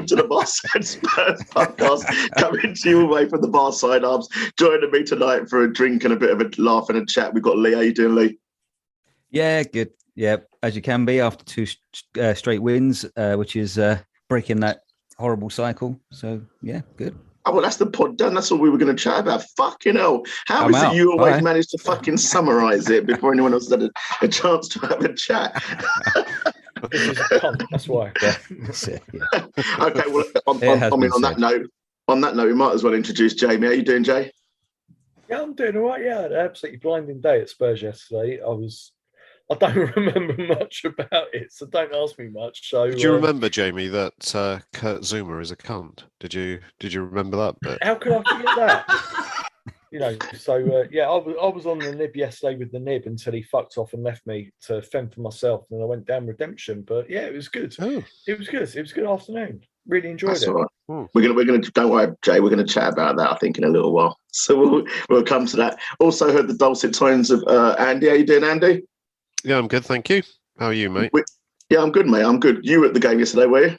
welcome to the Barside Spurs podcast, coming to you all the way from the Barside Arms. Joining me tonight for a drink and a bit of a laugh and a chat, we've got Lee. How you doing, Lee? Yeah, good. Yeah, as you can be after two straight wins, which is breaking that horrible cycle. So, yeah, good. Oh, well, that's the pod done. That's all we were going to chat about. Fucking hell. How is it you always managed to fucking summarise it before anyone else had a chance to have a chat? This is a cunt, that's why. Yeah, that's it, yeah. Okay, well, on that note, we might as well introduce Jamie. How you doing, Jay? Yeah, I'm doing all right. Yeah, had an absolutely blinding day at Spurs yesterday. I don't remember much about it, so don't ask me much. So, do you remember, Jamie, that Kurt Zuma is a cunt? Did you remember that bit? How could I forget that? Yeah, I was on the nib yesterday with the nib until he fucked off and left me to fend for myself, and then I went down redemption. But yeah, it was good. Oh. It was good. It was a good afternoon. Really enjoyed it. All right. We're gonna don't worry, Jay. We're gonna chat about that, I think, in a little while. So we'll come to that. Also heard the dulcet tones of Andy. How you doing, Andy? Yeah, I'm good, thank you. How are you, mate? Yeah, I'm good, mate. I'm good. You were at the game yesterday, were you?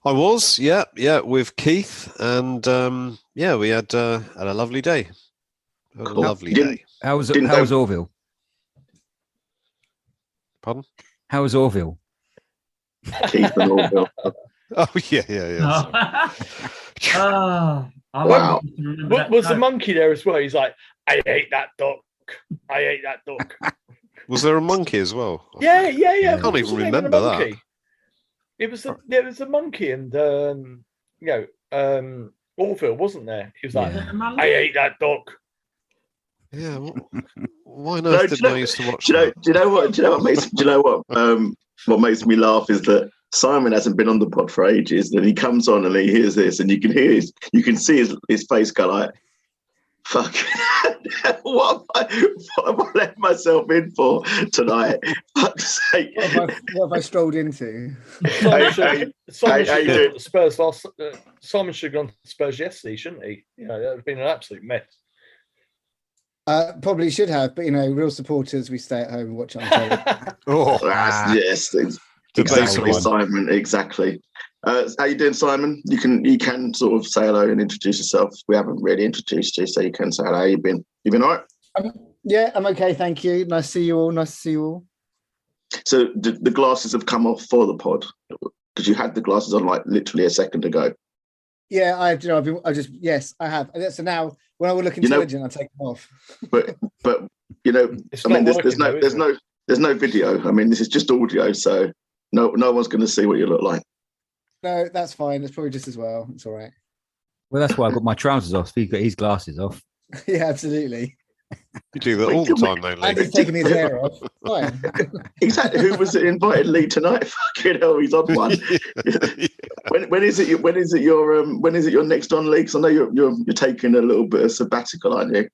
I was, yeah, with Keith, and we had a lovely day. Cool. A lovely day. How was Orville? Pardon? How was Orville? Keith and Orville. Oh yeah. Wow. Was the monkey there as well? He's like, I ate that duck. I ate that duck. Was there a monkey as well? Yeah. I can't even remember that. It was a monkey, and Orville wasn't there. He was like, I ate that duck. Yeah. Why on earth didn't I used to watch? Do you know what makes me laugh is that Simon hasn't been on the pod for ages, and he comes on and he hears this, and you can see his face go like, fuck, what have I let myself in for tonight? Fuck's sake. What have I strolled into? Simon should have gone to Spurs yesterday, shouldn't he? That would have been an absolute mess. Probably should have, but real supporters, we stay at home and watch it on telly. Yes, exactly, Simon. Exactly. How you doing, Simon? You can sort of say hello and introduce yourself. We haven't really introduced you, so you can say hello. How you been? You been all right? Yeah, I'm okay, thank you. Nice to see you all. So the glasses have come off for the pod because you had the glasses on like literally a second ago. Yeah, I have. So now when I would look intelligent, I take them off. But there's no video. I mean, this is just audio, so no one's going to see what you look like. No, that's fine. It's probably just as well. It's all right. Well, that's why I've got my trousers off. He's got his glasses off. Yeah, absolutely. You do that all the time, though, Lee. And he's taking his hair off. Fine. Exactly. Who was it invited Lee tonight? Fucking hell, he's on one. Yeah. When is it your next on, Lee? Because I know you're taking a little bit of sabbatical, aren't you?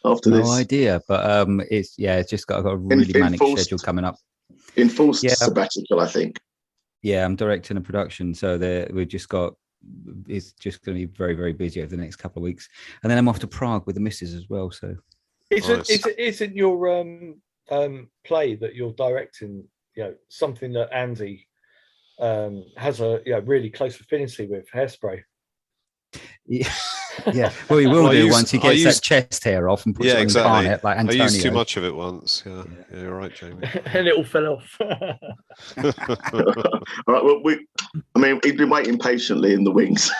After this, no idea, but it's just got a really manic schedule coming up. Enforced sabbatical, I think. Yeah, I'm directing a production, so it's just going to be very, very busy over the next couple of weeks, and then I'm off to Prague with the missus as well. So, isn't your play that you're directing, something that Andy has a really close affinity with, Hairspray? Yeah, well, he will do once he gets that chest hair off and puts it on the carnet, like Antonio. I used too much of it once. Yeah, you're right, Jamie. And it all fell off. All right. Well, he's been waiting patiently in the wings,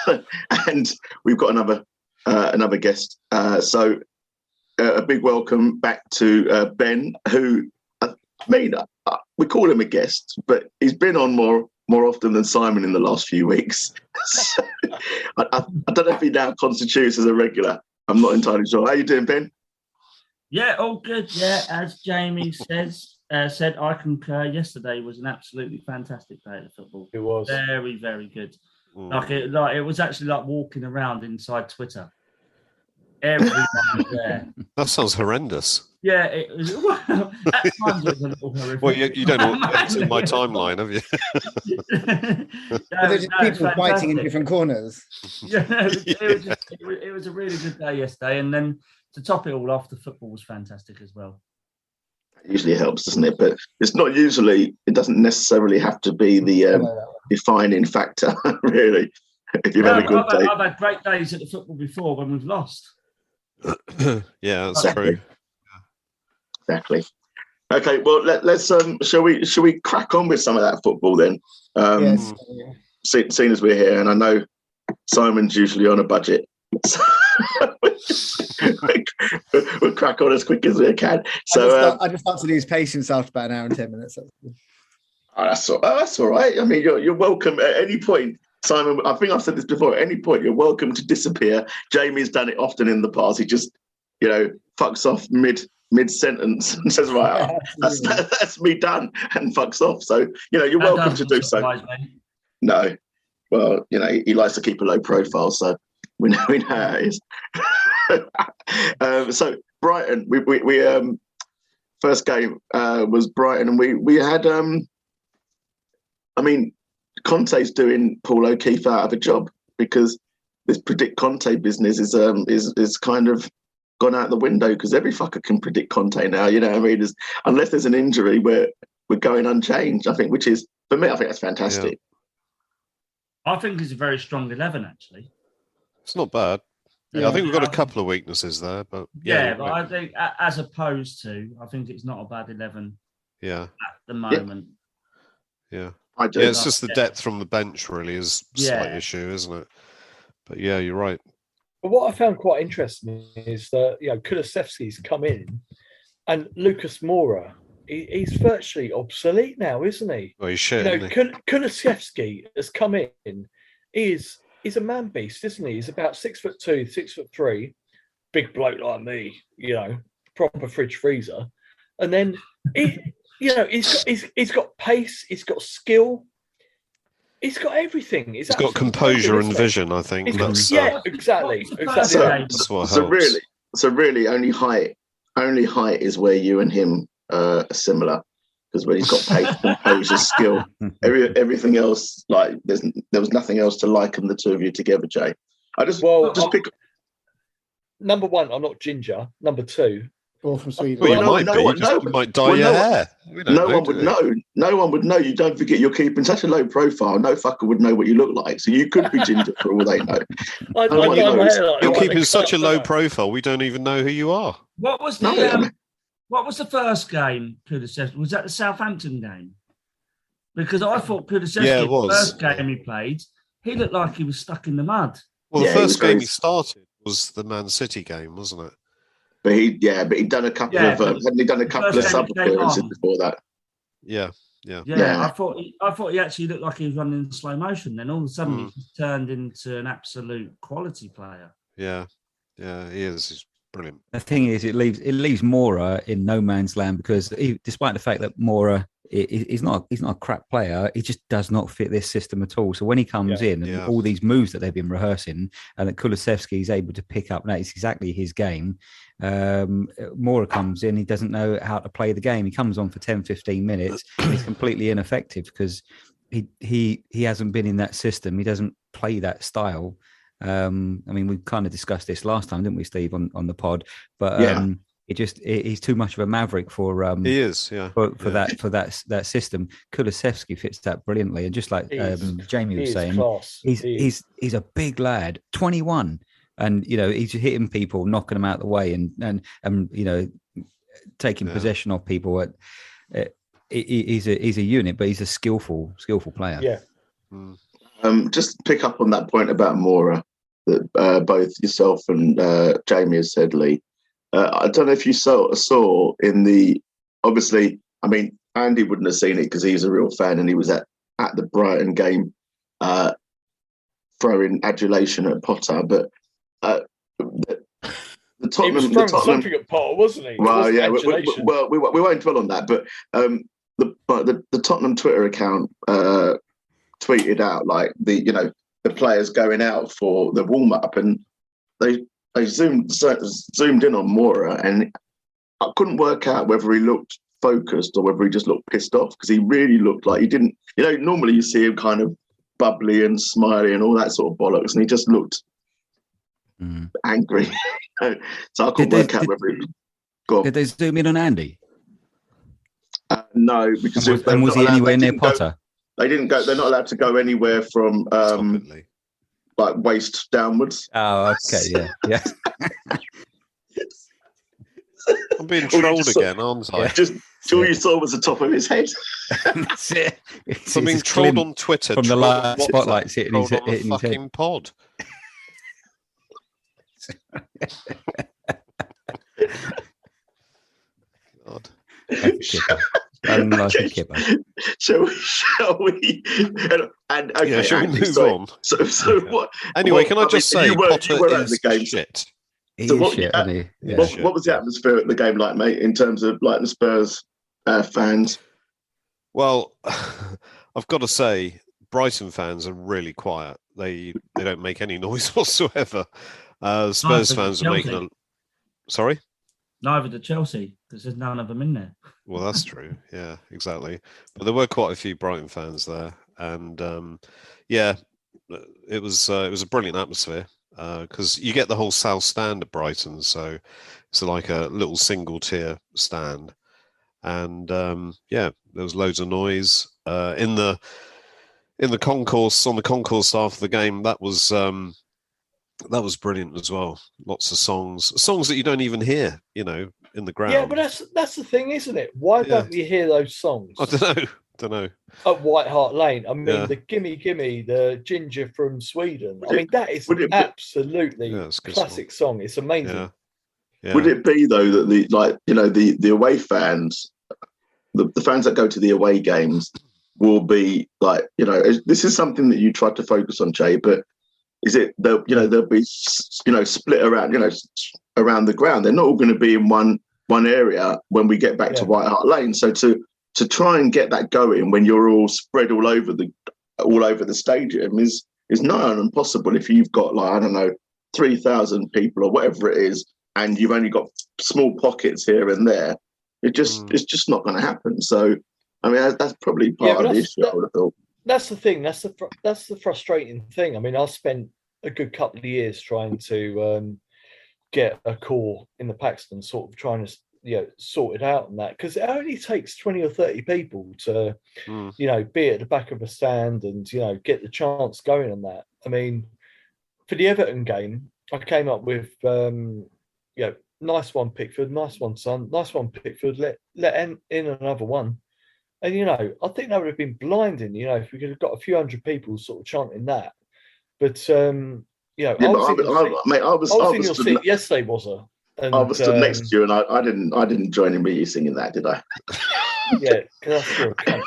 and we've got another guest. So, a big welcome back to Ben, who we call him a guest, but he's been on more often than Simon in the last few weeks. So, I don't know if he now constitutes as a regular. I'm not entirely sure. How you doing, Ben? Yeah, all good. Yeah, as Jamie said, I concur. Yesterday was an absolutely fantastic day of football. It was very, very good. It was actually like walking around inside Twitter. Everyone was there. That sounds horrendous. Yeah, it was. Well, at times it was a little horrific. Well, you don't know what's in my timeline, have you? There's just people fighting in different corners. Yeah, it was a really good day yesterday, and then to top it all off, the football was fantastic as well. It usually helps, doesn't it? But it's not usually. It doesn't necessarily have to be the defining factor, really. If you've had a good day. I've had great days at the football before when we've lost. Yeah, that's Exactly. true. Exactly. Okay, well, let's shall we crack on with some of that football then? Yes. Seeing as we're here, and I know Simon's usually on a budget, so we'll crack on as quick as we can. So I just start to lose patience after about an hour and 10 minutes. that's all right. I mean, you're welcome at any point, Simon. I think I've said this before. At any point, you're welcome to disappear. Jamie's done it often in the past. He just, fucks off mid sentence and says, "Right, that's me done," and fucks off. So you're welcome to do so. No, well, he likes to keep a low profile, so we know how it is. So Brighton, we first game was Brighton, and we had I mean, Conte's doing Paul O'Keefe out of a job, because this predict Conte business is kind of gone out the window, because every fucker can predict Conte now. You know what I mean? Unless there's an injury, we're going unchanged. I think, which is, for me, I think that's fantastic. Yeah. I think it's a very strong 11, actually. It's not bad. Yeah, I think we've got a couple of weaknesses there, but but I think as opposed to, I think it's not a bad 11. Yeah, at the moment. Yeah. I do. Yeah, it's just the depth from the bench really is a slight issue, isn't it? But yeah, you're right. But what I found quite interesting is that Kulusevski's come in, and Lucas Moura, he's virtually obsolete now, isn't he? Well, he's shit. Kulusevski has come in. He's a man beast, isn't he? He's about 6'2", 6'3", big bloke like me, proper fridge freezer, and then he's got pace, he's got skill, he's got everything. He's got composure and vision, I think. Exactly. So really, only height is where you and him are similar, because when he's got pace, composure, skill, everything else, like there was nothing else to liken the two of you together, Jay. Number one, I'm not ginger. Number two, or from Sweden. Well, you might dye your hair. No one would know. No one would know. You don't forget, you're keeping such a low profile. No fucker would know what you look like. So you could be ginger for all they know. You're keeping such a low profile. We don't even know who you are. What was the first game, Kulusevski? Was that the Southampton game? Because I thought Kulusevski, the first game he played, he looked like he was stuck in the mud. Well, the first game he started was the Man City game, wasn't it? But he'd done a couple of hadn't he done a couple of sub appearances before that? Yeah. I thought he actually looked like he was running in slow motion. Then all of a sudden he turned into an absolute quality player. Yeah, he is. He's brilliant. The thing is, it leaves Moura in no man's land, because despite the fact that Moura he's not a crap player, he just does not fit this system at all. So when he comes in and all these moves that they've been rehearsing, and that Kulusevski is able to pick up, now it's exactly his game. Moura comes in, he doesn't know how to play the game. He comes on for 10-15 minutes, he's completely ineffective, because he hasn't been in that system. He doesn't play that style. I mean, we kind of discussed this last time, didn't we, Steve, on the pod? But he's too much of a maverick for he is, for that system. Kulusevski fits that brilliantly, and just like Jamie was saying, he's a big lad, 21, and he's hitting people, knocking them out of the way, and taking possession of people. He's a unit, but he's a skillful player. Yeah. Just pick up on that point about Moura that both yourself and Jamie has said, Lee. I don't know if you saw in the, obviously, I mean, Andy wouldn't have seen it because he's a real fan, and he was at the Brighton game throwing adulation at Potter, but the Tottenham... He was throwing something at Potter, wasn't he? Well, yeah, we won't dwell on that, but the Tottenham Twitter account tweeted out, like, the players going out for the warm-up, and they zoomed in on Moura, and I couldn't work out whether he looked focused or whether he just looked pissed off, because he really looked like he didn't. Normally you see him kind of bubbly and smiley and all that sort of bollocks, and he just looked angry. So I couldn't work out whether he. Go on. Did they zoom in on Andy? No, because was he anywhere near Potter? They didn't go. They're not allowed to go anywhere from like waist downwards. Oh, okay, yeah. I'm being trolled again, aren't I? Just all you saw was the top of his head. That's it. I'm being trolled on Twitter from the light spotlights hitting his fucking head. pod. God. Like a kipper. Shall we? And okay, yeah, shall we move on? So what? Anyway, can I just say, Potter you were at is the game. shit. So what was the atmosphere at the game like, mate? In terms of like the Spurs fans? Well, I've got to say, Brighton fans are really quiet. They don't make any noise whatsoever. Spurs fans are making a. Sorry. Neither did Chelsea, because there's none of them in there. Well, that's true. Yeah, exactly. But there were quite a few Brighton fans there, and it was a brilliant atmosphere because you get the whole South Stand at Brighton, so it's like a little single tier stand, and there was loads of noise in the concourse on the concourse after the game. That was brilliant as well. Lots of songs that you don't even hear, in the ground. Yeah, but that's the thing, isn't it? Why don't we hear those songs? I don't know. At White Hart Lane. I mean, the Gimme Gimme, the Ginger from Sweden. That is absolutely classic song. It's amazing. Yeah. Yeah. Would it be though that the away fans, the fans that go to the away games, will be like, this is something that you tried to focus on, Jay, but is it they'll be split around around the ground. They're not all going to be in one area when we get back to White Hart Lane. So to try and get that going when you're all spread all over the stadium is nigh on impossible if you've got 3,000 people or whatever it is, and you've only got small pockets here and there. It's just not going to happen. So I mean that's probably part of the issue. I would have thought. That's the thing. That's the frustrating thing. I mean, I spent a good couple of years trying to get a core in the Paxton, sort of trying to sort it out and that, because it only takes 20 or 30 people to be at the back of a stand and get the chance going on that. I mean, for the Everton game, I came up with nice one Pickford, nice one Son, nice one Pickford, let in another one. And, I think that would have been blinding, if we could have got a few hundred people sort of chanting that. But, I was in your seat yesterday, was I? I was stood next to you, and I didn't join in with you singing that, did I? Yeah, because that's your account.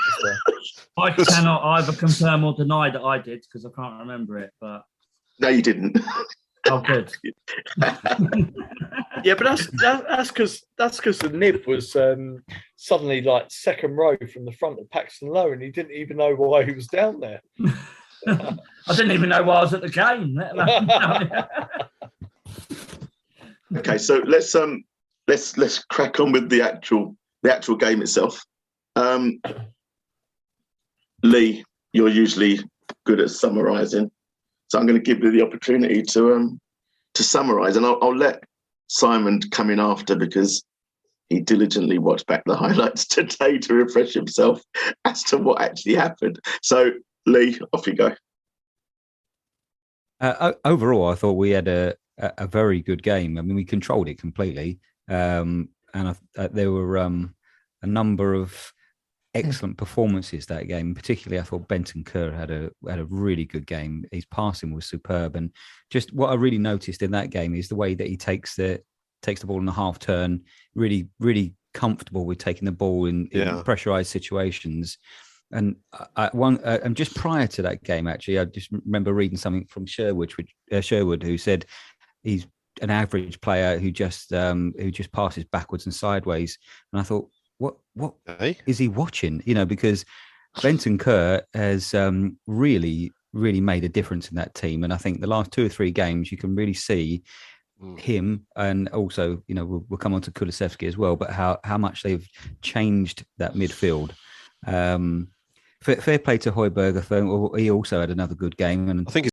I cannot either confirm or deny that I did, because I can't remember it. But no, you didn't. Oh, good. Yeah, but that's because the Knibb was suddenly like second row from the front of Paxton Low, and he didn't even know why he was down there. I didn't even know why I was at the game. Okay, so let's crack on with the actual game itself. Lee, you're usually good at summarising, so I'm going to give you the opportunity to summarise, and I'll let Simon come in after because he diligently watched back the highlights today to refresh himself as to what actually happened. So, Lee, off you go. Overall, I thought we had a very good game. I mean, we controlled it completely, and there were a number of excellent performances that game. Particularly, I thought Benton Kerr had a really good game. His passing was superb, and just what I really noticed in that game is the way that he takes the ball in the half turn. Really, really comfortable with taking the ball in pressurized situations. And and just prior to that game, actually, I just remember reading something from Sherwood, who said he's an average player who just passes backwards and sideways. And I thought, what is he watching? Because Benton Kerr has really, really made a difference in that team. And I think the last 2 or 3 games, you can really see him, and also, we'll come on to Kulusevski as well, but how much they've changed that midfield. Fair play to Højbjerg. He also had another good game, and I think